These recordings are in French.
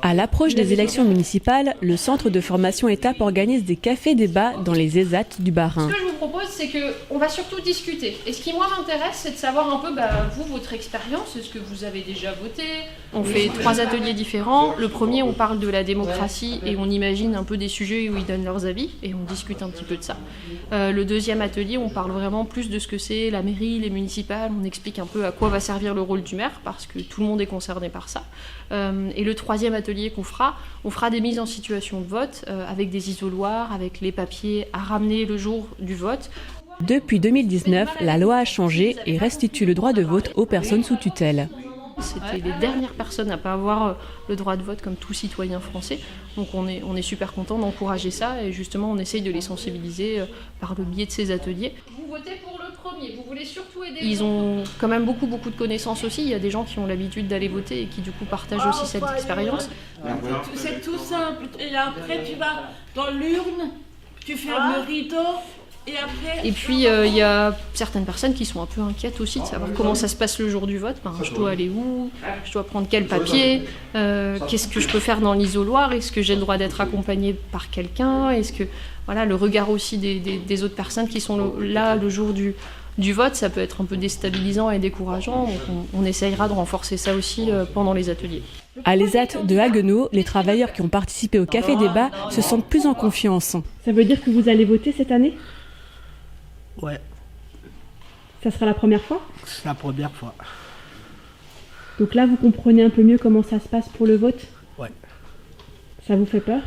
À l'approche des élections municipales, le centre de formation étape organise des cafés-débats dans les ESAT du Bas-Rhin. Ce que je vous propose, c'est qu'on va surtout discuter. Et ce qui, moi, m'intéresse, c'est de savoir un peu, vous, votre expérience, est-ce que vous avez déjà voté? On fait 3 ateliers différents. Le premier, on parle de la démocratie et on imagine un peu des sujets où ils donnent leurs avis et on discute un petit peu de ça. Le deuxième atelier, on parle vraiment plus de ce que c'est la mairie, les municipales. On explique un peu à quoi va servir le rôle du maire parce que tout le monde est concerné par ça. Et le troisième atelier qu'on fera, on fera des mises en situation de vote avec des isoloirs, avec les papiers à ramener le jour du vote. Depuis 2019, la loi a changé et restitue le droit de vote aux personnes sous tutelle. C'était les dernières personnes à ne pas avoir le droit de vote comme tout citoyen français. Donc on est super content d'encourager ça et justement on essaye de les sensibiliser par le biais de ces ateliers. Vous votez pour le premier, vous voulez surtout aider. Ils ont quand même beaucoup de connaissances aussi. Il y a des gens qui ont l'habitude d'aller voter et qui du coup partagent aussi cette expérience. C'est tout simple. Et après tu vas dans l'urne, tu fermes le rideau. Et puis il y a certaines personnes qui sont un peu inquiètes aussi de savoir comment ça se passe le jour du vote. Je dois aller où? Je dois prendre quel papier? Qu'est-ce que je peux faire dans l'isoloir? Est-ce que j'ai le droit d'être accompagnée par quelqu'un? Est-ce que voilà, le regard aussi des autres personnes qui sont là le jour du vote, ça peut être un peu déstabilisant et décourageant. Donc on essayera de renforcer ça aussi pendant les ateliers. À l'ESAT de Haguenau, les travailleurs qui ont participé au café débat se sentent plus en confiance. Ça veut dire que vous allez voter cette année? Ouais. Ça sera la première fois? C'est la première fois. Donc là, vous comprenez un peu mieux comment ça se passe pour le vote? Ouais. Ça vous fait peur?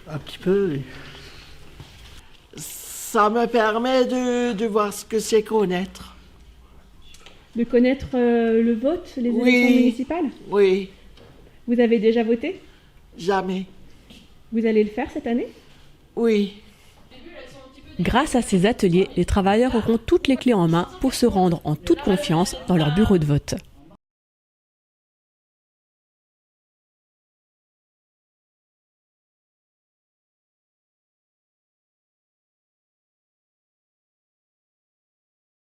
Un petit peu, oui. Ça me permet de voir ce que c'est connaître. De connaître le vote, les élections municipales? Oui. Vous avez déjà voté? Jamais. Vous allez le faire cette année? Oui. Grâce à ces ateliers, les travailleurs auront toutes les clés en main pour se rendre en toute confiance dans leur bureau de vote.